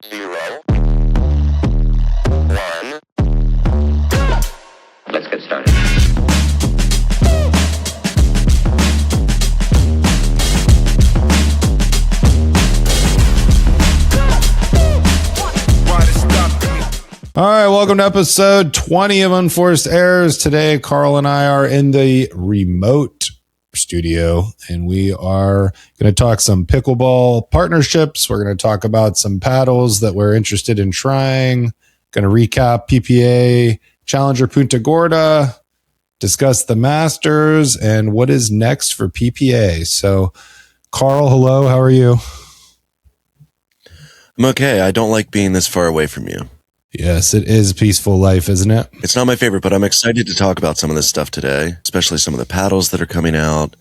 0, 1. Let's get started. All right, welcome to episode 20 of Unforced Errors. Today, Carl and I are in the remote studio, and we are going to talk some pickleball partnerships. We're going to talk about some paddles that we're interested in trying. Going to recap PPA Challenger Punta Gorda, discuss the Masters, and what is next for PPA. So, Carl, hello, how are you? I'm okay. I don't like being this far away from you. Yes, it is a peaceful life, isn't it? It's not my favorite, but I'm excited to talk about some of this stuff today, especially some of the paddles that are coming out.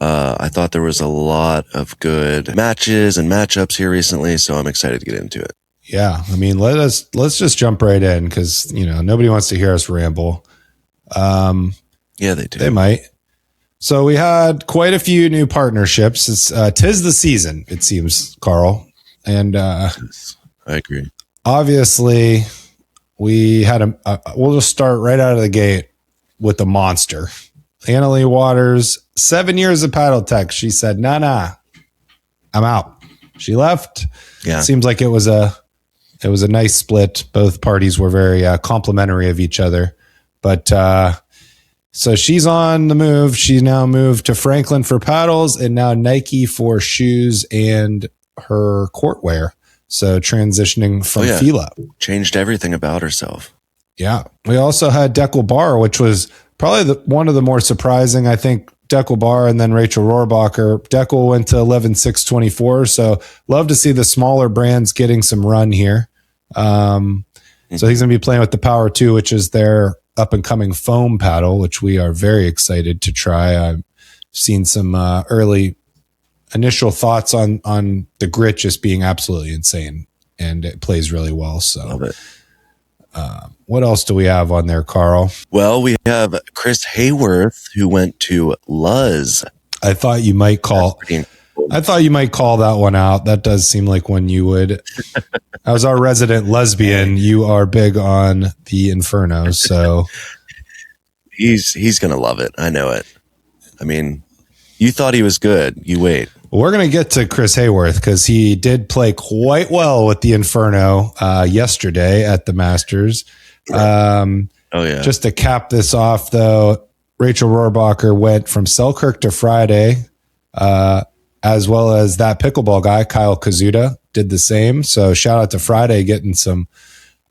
I thought there was a lot of good matches and matchups here recently, so I'm excited to get into it. Yeah, I mean, let's just jump right in because, nobody wants to hear us ramble. Yeah, they do. They might. So we had quite a few new partnerships. It's tis the season, it seems, Carl. And Yes, I agree. Obviously, we had we'll just start right out of the gate with the monster. Annalee Waters, 7 years of paddle tech. She said, nah, I'm out. She left. Yeah. Seems like it was a nice split. Both parties were very complimentary of each other. But so she's on the move. She now moved to Franklin for paddles and now Nike for shoes and her courtwear. So transitioning from Fila. Changed everything about herself. Yeah. We also had Deckel Barr, which was probably one of the more surprising, I think, Deckel Barr and then Rachel Rohrbacher. Deckel went to 11.624. So love to see the smaller brands getting some run here. So he's going to be playing with the Power 2, which is their up and coming foam paddle, which we are very excited to try. I've seen some early initial thoughts on the grit just being absolutely insane, and it plays really well. So Love it. What else do we have on there, Carl? Well, we have Chris Hayworth, who went to Luz. I thought you might call that one out. That does seem like one you would. As our resident lesbian, you are big on the Inferno, so he's gonna love it. I know it. I mean, you thought he was good. You wait. We're going to get to Chris Hayworth because he did play quite well with the Inferno yesterday at the Masters. Just to cap this off, though, Rachel Rohrbacher went from Selkirk to Friday, as well as that pickleball guy, Kyle Kazuda, did the same. So shout out to Friday getting some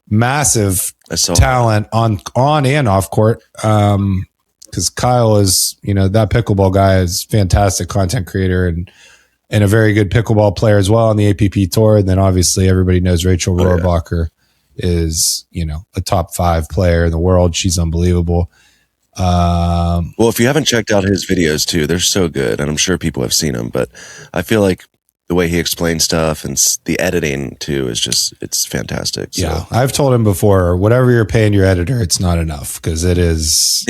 massive talent on and off court. Because Kyle is, that pickleball guy is fantastic content creator and a very good pickleball player as well on the APP tour. And then obviously everybody knows Rachel Rohrbacher is, a top 5 player in the world. She's unbelievable. Well, if you haven't checked out his videos too, they're so good. And I'm sure people have seen them, but I feel like the way he explains stuff and the editing too is it's fantastic. So. Yeah. I've told him before, whatever you're paying your editor, it's not enough because it is,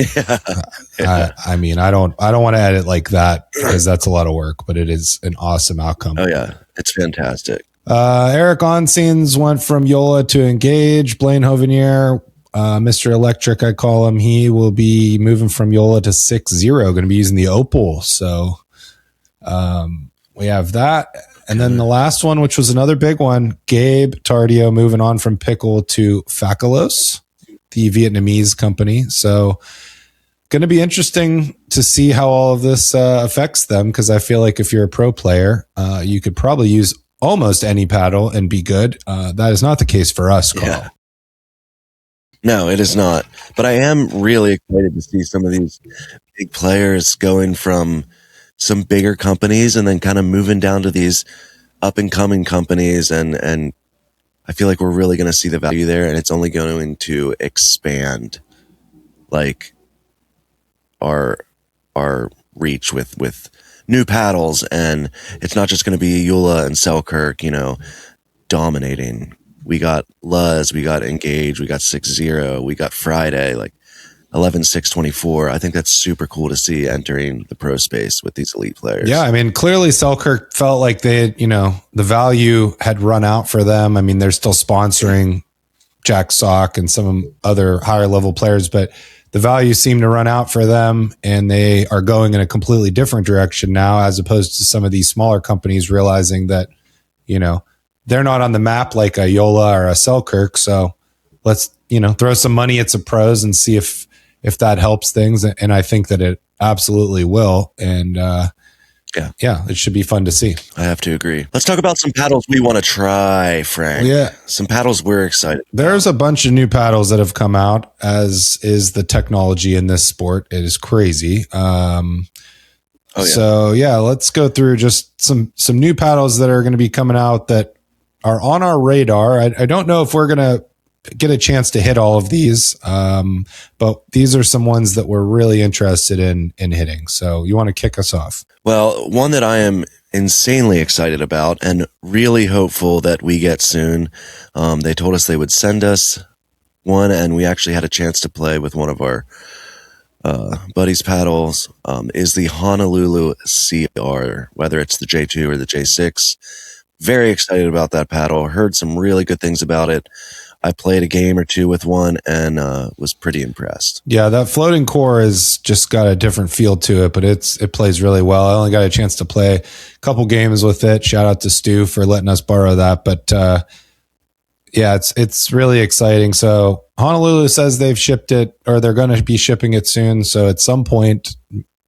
I mean, I don't want to edit like that because that's a lot of work, but it is an awesome outcome. Oh yeah. It's fantastic. Eric Onsens went from Yola to Engage. Blaine Hovenier, Mr. Electric, I call him. He will be moving from Yola to 6-0, going to be using the Opal. So, we have that. And then the last one, which was another big one, Gabe Tardio moving on from Pickle to Faculos, the Vietnamese company. So going to be interesting to see how all of this affects them, because I feel like if you're a pro player, you could probably use almost any paddle and be good. That is not the case for us, Carl. Yeah. No, it is not. But I am really excited to see some of these big players going from some bigger companies and then kind of moving down to these up and coming companies. And I feel like we're really going to see the value there, and it's only going to expand like our reach with new paddles. And it's not just going to be Eula and Selkirk, dominating. We got Luz, we got Engage, we got 6-0, we got Friday. Like, 11,624. I think that's super cool to see entering the pro space with these elite players. Yeah, I mean, clearly Selkirk felt like they had, the value had run out for them. I mean, they're still sponsoring Jack Sock and some other higher level players, but the value seemed to run out for them, and they are going in a completely different direction now, as opposed to some of these smaller companies realizing that, they're not on the map like a Yola or a Selkirk. So let's, throw some money at some pros and see if that helps things. And I think that it absolutely will. And, yeah, it should be fun to see. I have to agree. Let's talk about some paddles we want to try, Frank. Yeah. Some paddles we're excited about. There's a bunch of new paddles that have come out, as is the technology in this sport. It is crazy. So yeah, let's go through just some new paddles that are going to be coming out that are on our radar. I don't know if we're going to get a chance to hit all of these, but these are some ones that we're really interested in hitting. So you want to kick us off? Well, one that I am insanely excited about and really hopeful that we get soon. They told us they would send us one, and we actually had a chance to play with one of our buddies' paddles, is the Honolulu CR, whether it's the J2 or the J6. Very excited about that paddle. Heard some really good things about it. I played a game or two with one and was pretty impressed. Yeah, that floating core has just got a different feel to it, but it plays really well. I only got a chance to play a couple games with it. Shout out to Stu for letting us borrow that. But yeah, it's really exciting. So Honolulu says they've shipped it, or they're going to be shipping it soon. So at some point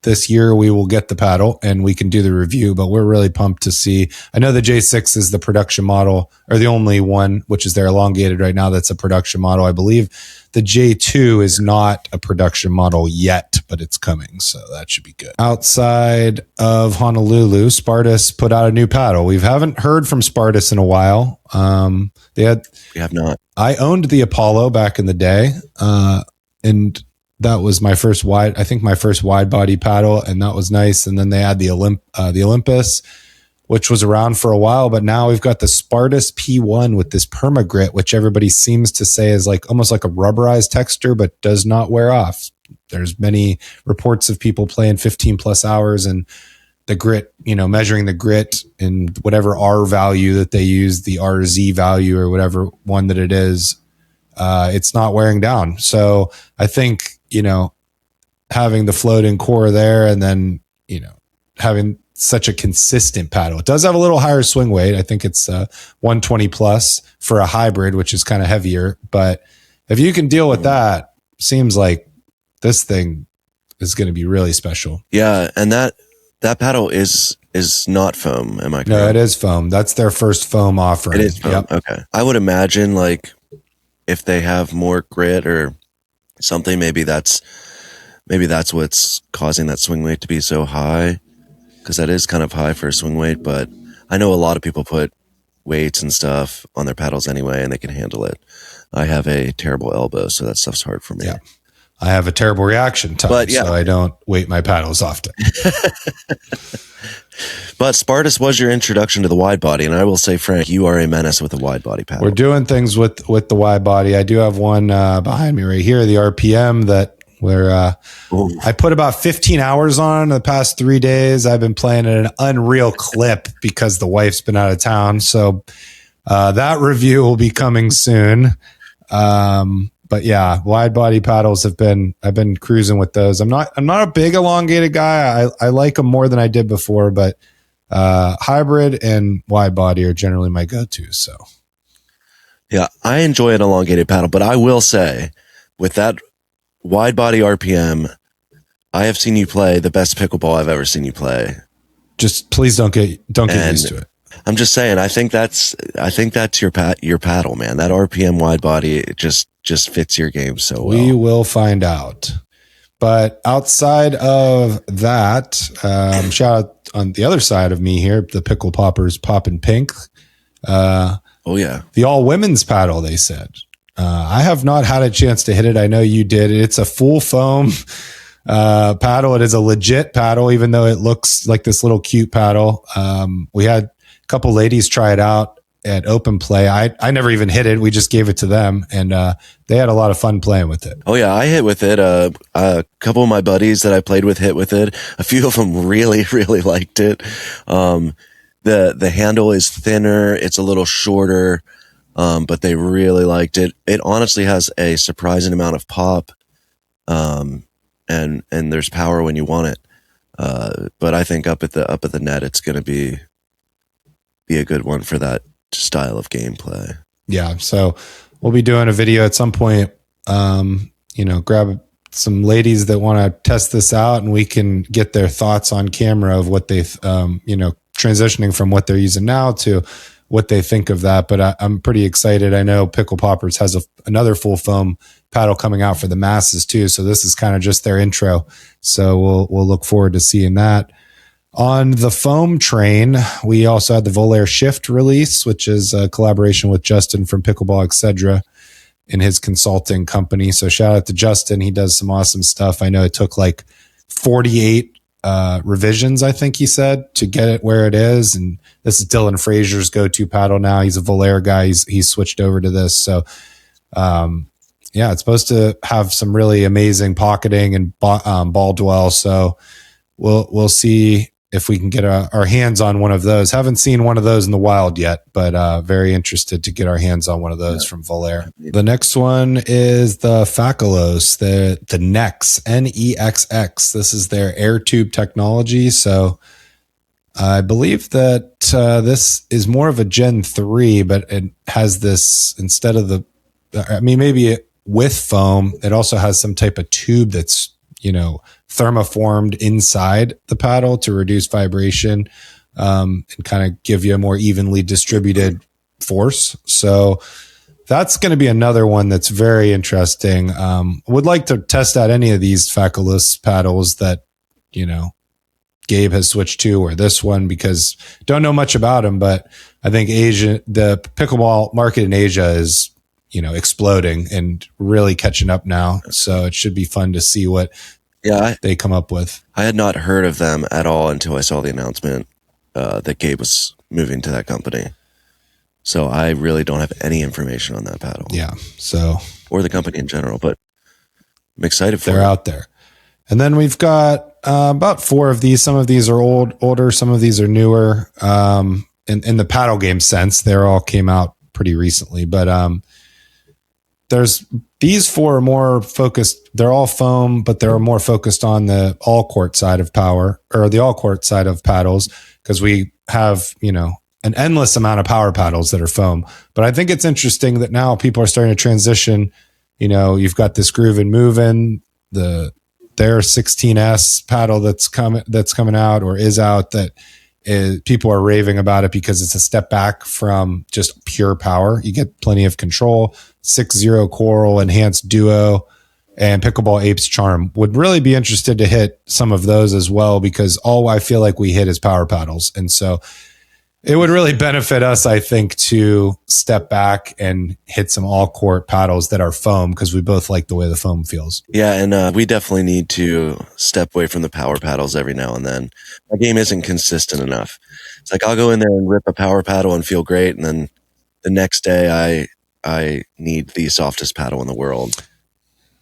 this year we will get the paddle and we can do the review, but we're really pumped to see. I know the J6 is the production model, or the only one, which is their elongated right now, that's a production model. I believe the J2 is not a production model yet, but it's coming, so that should be good. Outside of Honolulu, Spartus put out a new paddle. We haven't heard from Spartus in a while. We have not. I owned the Apollo back in the day, and that was my first wide body paddle, and that was nice. And then they had the Olympus, which was around for a while, but now we've got the Spartus P1 with this permagrit, which everybody seems to say is like almost like a rubberized texture, but does not wear off. There's many reports of people playing 15 plus hours, and the grit, measuring the grit and whatever R value that they use, the RZ value or whatever one that it is, it's not wearing down. So I think, having the floating core there, and then, having such a consistent paddle. It does have a little higher swing weight. I think it's 120 plus for a hybrid, which is kind of heavier. But if you can deal with that, seems like this thing is going to be really special. Yeah, and that paddle is not foam, am I correct? No, it is foam. That's their first foam offering. It is foam. Yep. Okay. I would imagine, like, if they have more grit or something, maybe that's what's causing that swing weight to be so high, because that is kind of high for a swing weight. But I know a lot of people put weights and stuff on their paddles anyway, and they can handle it. I have a terrible elbow, so that stuff's hard for me. Yeah. I have a terrible reaction time, so I don't weight my paddles often. But Spartus was your introduction to the wide body, and I will say, Frank, you are a menace with a wide body paddle. We're doing things with the wide body. I do have one behind me right here, the RPM, where I put about 15 hours on the past 3 days. I've been playing at an unreal clip because the wife's been out of town. So that review will be coming soon. But yeah, wide body paddles I've been cruising with those. I'm not a big elongated guy. I like them more than I did before, but hybrid and wide body are generally my go-to. So yeah, I enjoy an elongated paddle, but I will say, with that wide body RPM, I have seen you play the best pickleball I've ever seen you play. Just please don't get used to it. I'm just saying, I think that's your paddle, man. That RPM wide body, it just fits your game so well. We will find out. But outside of that, shout out on the other side of me here, the Pickle Poppers Poppin' Pink. Oh yeah, the all women's paddle. They said I have not had a chance to hit it. I know you did. It's a full foam paddle. It is a legit paddle, even though it looks like this little cute paddle. We had a couple ladies try it out. at Open Play. I never even hit it. We just gave it to them, and they had a lot of fun playing with it. Oh yeah, I hit with it. A couple of my buddies that I played with hit with it. A few of them really, really liked it. The handle is thinner. It's a little shorter, but they really liked it. It honestly has a surprising amount of pop, and there's power when you want it. But I think up at the net, it's going to be a good one for that style of gameplay. Yeah. So we'll be doing a video at some point. Grab some ladies that want to test this out, and we can get their thoughts on camera of what they, transitioning from what they're using now to what they think of that. But I'm pretty excited. I know Pickle Poppers has another full foam paddle coming out for the masses too. So this is kind of just their intro. So we'll look forward to seeing that. On the foam train, we also had the Volair Shift release, which is a collaboration with Justin from Pickleball Etc. in his consulting company. So shout out to Justin. He does some awesome stuff. I know it took like 48 revisions, I think he said, to get it where it is. And this is Dylan Frazier's go-to paddle now. He's a Volair guy. He's switched over to this. So, it's supposed to have some really amazing pocketing and ball dwell. So we'll see if we can get our hands on one of those. Haven't seen one of those in the wild yet, but very interested to get our hands on one of those from Volair. The next one is the Faculos, the NEX, NEXX. This is their air tube technology. So I believe that this is more of a Gen 3, but it has this, instead of maybe with foam, it also has some type of tube that's, thermoformed inside the paddle to reduce vibration and kind of give you a more evenly distributed force. So that's going to be another one that's very interesting. Would like to test out any of these Faculos paddles that, Gabe has switched to, or this one, because don't know much about them, but I think the pickleball market in Asia is, exploding and really catching up now. So it should be fun to see what they come up with. I had not heard of them at all until I saw the announcement that Gabe was moving to that company. So I really don't have any information on that paddle. Yeah. So, or the company in general, but I'm excited for it. They're out there. And then we've got about 4 of these. Some of these are older. Some of these are newer. In the paddle game sense, they all came out pretty recently, but there's these 4 are more focused. They're all foam, but they're more focused on the all court side of power, or the all court side of paddles, because we have, an endless amount of power paddles that are foam. But I think it's interesting that now people are starting to transition. You've got this Groove and Movin', their 16S paddle that's coming out or is out, that people are raving about it because it's a step back from just pure power. You get plenty of control. 6-0 Coral, Enhanced Duo, and Pickleball Apes Charm. Would really be interested to hit some of those as well, because all I feel like we hit is power paddles. And so it would really benefit us, I think, to step back and hit some all court paddles that are foam, because we both like the way the foam feels. Yeah, and we definitely need to step away from the power paddles every now and then. My game isn't consistent enough. It's like I'll go in there and rip a power paddle and feel great, and then the next day I need the softest paddle in the world.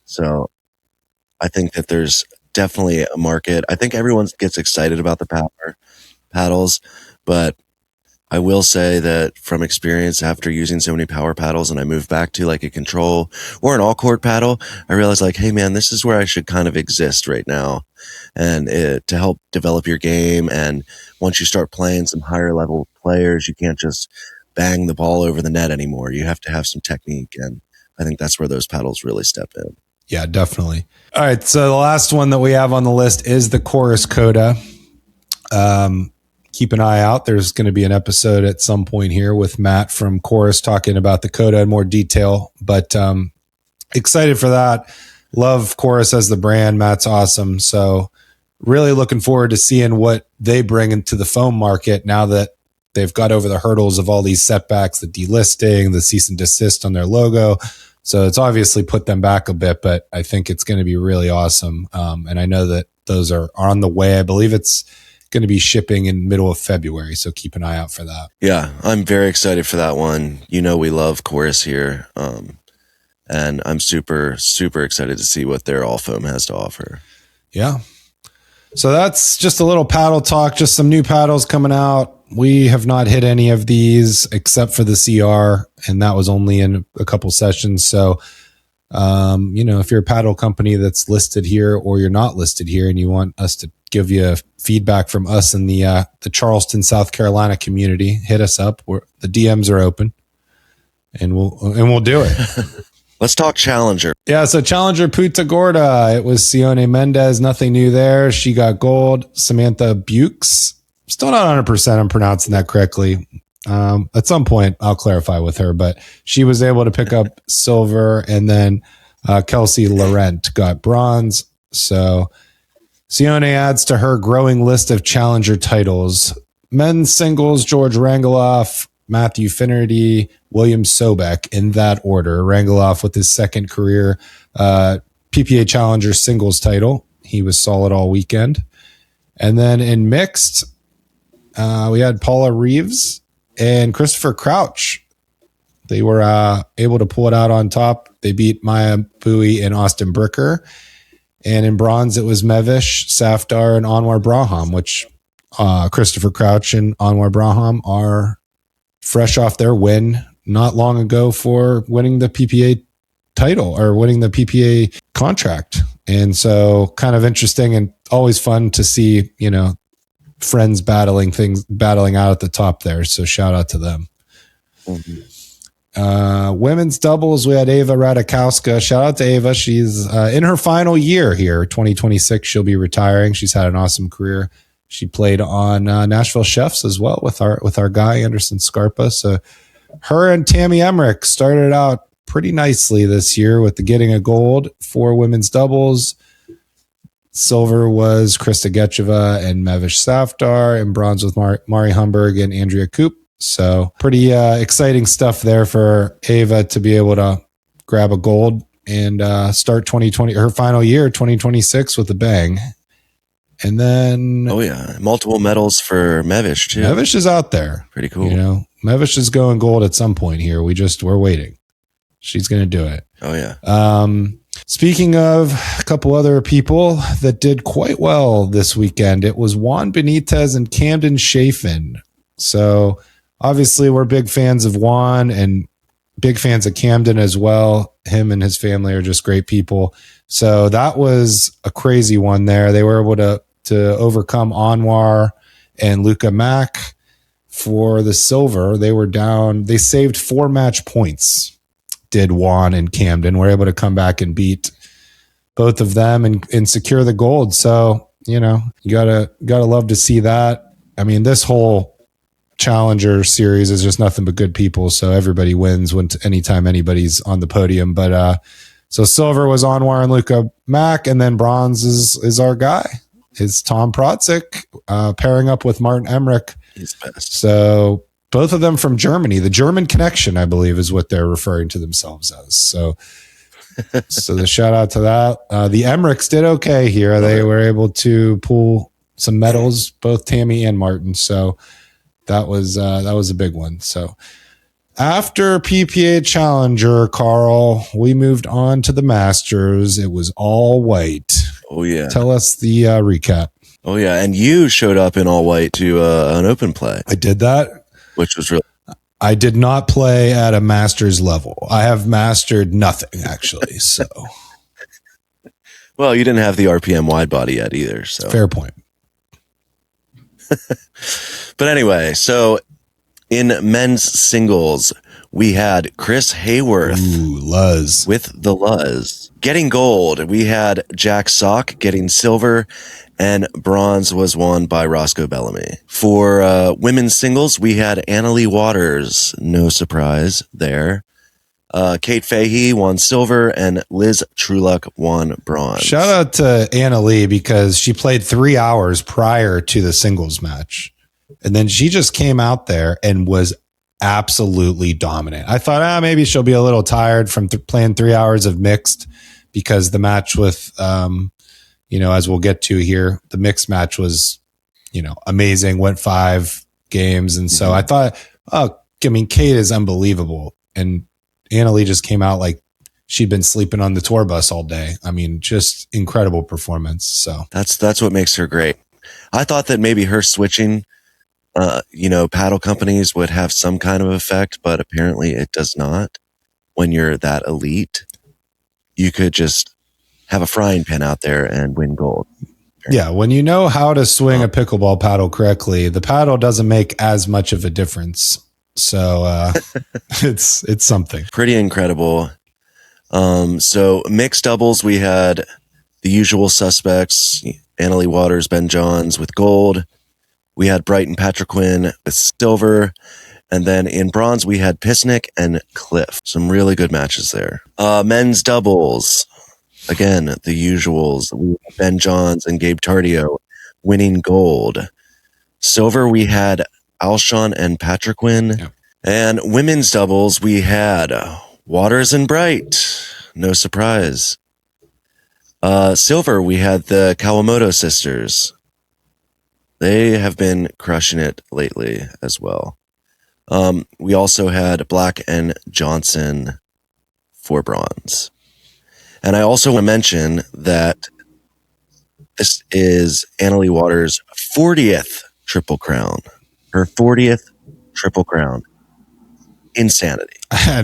So I think that there's definitely a market. I think everyone gets excited about the power paddles, but I will say that from experience, after using so many power paddles and I moved back to like a control or an all court paddle, I realized like, hey man, this is where I should kind of exist right now. And to help develop your game. And once you start playing some higher level players, you can't just bang the ball over the net anymore. You have to have some technique. And I think that's where those paddles really step in. Yeah, definitely. All right. So the last one that we have on the list is the Chorus Coda. Keep an eye out. There's going to be an episode at some point here with Matt from Chorus talking about the Coda in more detail, but excited for that. Love Chorus as the brand. Matt's awesome. So really looking forward to seeing what they bring into the foam market now that they've got over the hurdles of all these setbacks, the delisting, the cease and desist on their logo. So it's obviously put them back a bit, but I think it's going to be really awesome. And I know that those are on the way. I believe it's going to be shipping in middle of February. So keep an eye out for that. Yeah, I'm very excited for that one. We love Chorus here. And I'm super, super excited to see what their All Foam has to offer. Yeah. So that's just a little paddle talk, just some new paddles coming out. We have not hit any of these except for the CR, and that was only in a couple sessions. So, if you're a paddle company that's listed here or you're not listed here and you want us to give you feedback from us in the Charleston, South Carolina community, hit us up. The DMs are open, and we'll do it. Let's talk Challenger. Yeah, so Challenger Punta Gorda. It was Sione Mendez. Nothing new there. She got gold. Samantha Bukes. Still not 100% I'm pronouncing that correctly. At some point, I'll clarify with her. But she was able to pick up silver. And then Kelsey Laurent got bronze. So Sione adds to her growing list of Challenger titles. Men's singles, George Rangeloff, Matthew Finnerty, William Sobek, in that order. Rangeloff with his second career PPA Challenger singles title. He was solid all weekend. And then in mixed, we had Paula Reeves and Christopher Crouch. They were able to pull it out on top. They beat Maya Bowie and Austin Bricker. And in bronze, it was Mevish, Safdar, and Anwar Braham, which Christopher Crouch and Anwar Braham are fresh off their win not long ago for winning the PPA title or winning the PPA contract. And so kind of interesting and always fun to see, friends battling out at the top there. So shout out to them. Mm-hmm. Women's doubles, we had Ava Radikowska. Shout out to Ava. She's in her final year here, 2026. She'll be retiring. She's had an awesome career. She played on Nashville Chefs as well with our guy, Anderson Scarpa. So her and Tammy Emmerich started out pretty nicely this year with getting a gold for women's doubles. Silver was Krista Getcheva and Mevish Safdar, and bronze with Mari Humberg and Andrea Koop. So pretty exciting stuff there for Ava to be able to grab a gold and start 2020, her final year, 2026, with a bang. And then, multiple medals for Mevish too. Mevish is out there. Pretty cool. Mevish is going gold at some point here. We're waiting. She's going to do it. Oh yeah. Speaking of a couple other people that did quite well this weekend, it was Juan Benitez and Camden Chafin. So obviously we're big fans of Juan and big fans of Camden as well. Him and his family are just great people. So that was a crazy one there. They were able to overcome Anwar and Luca Mack for the silver. They were down. They saved 4 match points. Did Juan and Camden were able to come back and beat both of them and secure the gold. So, you gotta love to see that. I mean, this whole Challenger series is just nothing but good people. So everybody wins anytime anybody's on the podium. But, so silver was Anwar and Luca Mack, and then bronze is our guy. It's Tom Protzik, pairing up with Martin Emmerich. He's best. So both of them from Germany. The German connection, I believe, is what they're referring to themselves as. So the shout out to that. The Emmerichs did okay here. They were able to pull some medals, both Tammy and Martin. So that was a big one. So after PPA Challenger, Carl, we moved on to the Masters. It was all white. Oh yeah. Tell us the recap. Oh yeah, and you showed up in all white to an open play. I did that. Which was really... I did not play at a master's level. I have mastered nothing, actually. So, well, you didn't have the RPM wide body yet either. So fair point. But anyway, so in men's singles, we had Chris Hayworth Luz. with the Luz getting gold. We had Jack Sock getting silver, and bronze was won by Roscoe Bellamy. For women's singles, we had Annalie Waters. No surprise there. Kate Fahey won silver, and Liz Trueluck won bronze. Shout out to Annalie because she played 3 hours prior to the singles match. And then she just came out there and was absolutely dominant. I thought, maybe she'll be a little tired from playing 3 hours of mixed, because the match with, as we'll get to here, the mixed match was amazing, went 5 games. And so I thought, Kate is unbelievable. And Annalie just came out like she'd been sleeping on the tour bus all day. I mean, just incredible performance. So that's what makes her great. I thought that maybe her switching, paddle companies would have some kind of effect, but apparently it does not. When you're that elite, you could just have a frying pan out there and win gold. Yeah, when you know how to swing a pickleball paddle correctly, the paddle doesn't make as much of a difference. So it's something. Pretty incredible. So mixed doubles, we had the usual suspects, Annalie Waters, Ben Johns with gold. We had Brighton Patrick Quinn with silver. And then in bronze, we had Pisnick and Cliff. Some really good matches there. Men's doubles. Again, the usuals. Ben Johns and Gabe Tardio winning gold. Silver, we had Alshon and Patrick Quinn. Yeah. And women's doubles, we had Waters and Bright. No surprise. Silver, we had the Kawamoto sisters. They have been crushing it lately as well. We also had Black and Johnson for bronze. And I also want to mention that this is Annalie Waters' 40th Triple Crown. Her 40th Triple Crown. Insanity. I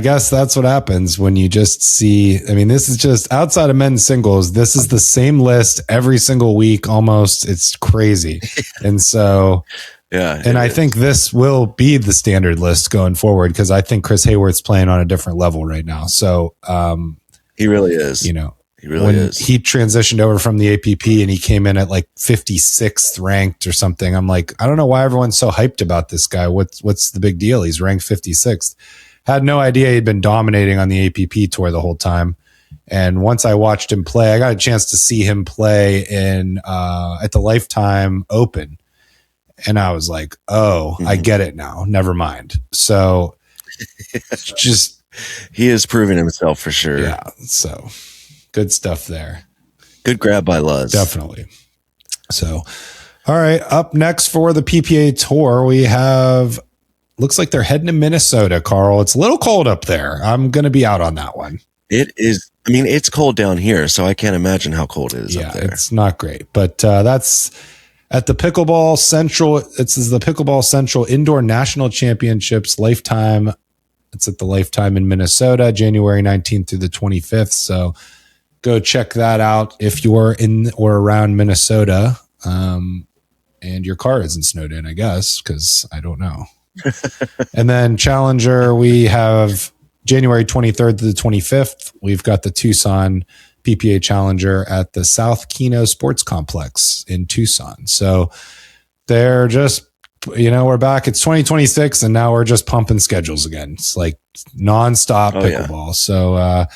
guess that's what happens when you just see. I mean, this is just outside of men's singles. This is the same list every single week almost. It's crazy. And so... Yeah. And I think this will be the standard list going forward because I think Chris Hayworth's playing on a different level right now. So he really is. He really is. He transitioned over from the APP and he came in at like 56th ranked or something. I'm like, I don't know why everyone's so hyped about this guy. What's the big deal? He's ranked 56th. Had no idea he'd been dominating on the APP tour the whole time. And once I watched him play, I got a chance to see him play at the Lifetime Open. And I was like, I get it now. Never mind. So just. He is proving himself for sure. Yeah. So good stuff there. Good grab by Luz. Definitely. So, all right. Up next for the PPA tour, we have, looks like they're heading to Minnesota, Carl. It's a little cold up there. I'm going to be out on that one. It is. I mean, it's cold down here, so I can't imagine how cold it is up there. It's not great, but that's at the Pickleball Central. This is the Pickleball Central Indoor National Championships Lifetime. It's at the Lifetime in Minnesota, January 19th through the 25th. So go check that out if you're in or around Minnesota, and your car isn't snowed in, I guess, because I don't know. And then Challenger, we have January 23rd to the 25th. We've got the Tucson PPA Challenger at the South Keno Sports Complex in Tucson. So they're just, we're back. It's 2026 and now we're just pumping schedules again. It's like nonstop pickleball. Yeah. So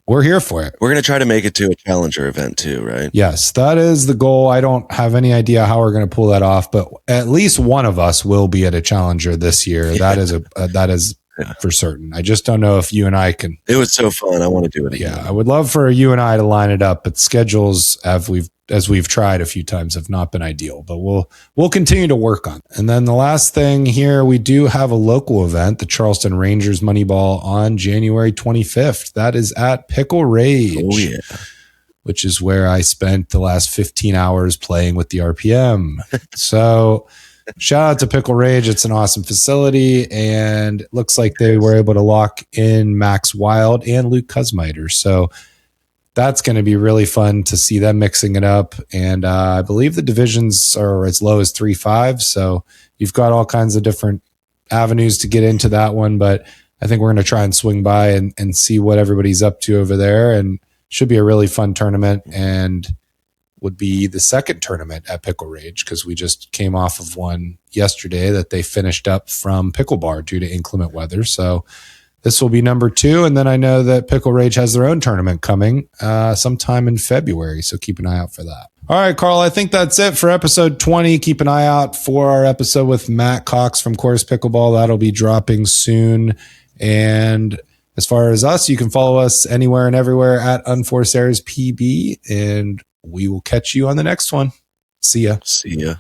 we're here for it. We're going to try to make it to a Challenger event too, right? Yes, that is the goal. I don't have any idea how we're going to pull that off, but at least one of us will be at a Challenger this year. Yeah. That is for certain. I just don't know if you and I can. It was so fun. I want to do it again. Yeah, I would love for you and I to line it up, but schedules as we've tried a few times have not been ideal, but we'll continue to work on it. And then the last thing here, we do have a local event, the Charleston Rangers Moneyball on January 25th. That is at Pickle Rage. Oh yeah. Which is where I spent the last 15 hours playing with the RPM. So shout out to Pickle Rage. It's an awesome facility, and it looks like they were able to lock in Max Wild and Luke Kuzmiter. So that's going to be really fun to see them mixing it up. And I believe the divisions are as low as 3-5. So you've got all kinds of different avenues to get into that one. But I think we're going to try and swing by and see what everybody's up to over there. And should be a really fun tournament, and would be the second tournament at Pickle Rage because we just came off of one yesterday that they finished up from Pickle Bar due to inclement weather. So this will be number 2. And then I know that Pickle Rage has their own tournament coming sometime in February. So keep an eye out for that. All right, Carl, I think that's it for episode 20. Keep an eye out for our episode with Matt Cox from Course Pickleball. That'll be dropping soon. And as far as us, you can follow us anywhere and everywhere at Unforced Errors PB, and we will catch you on the next one. See ya. See ya.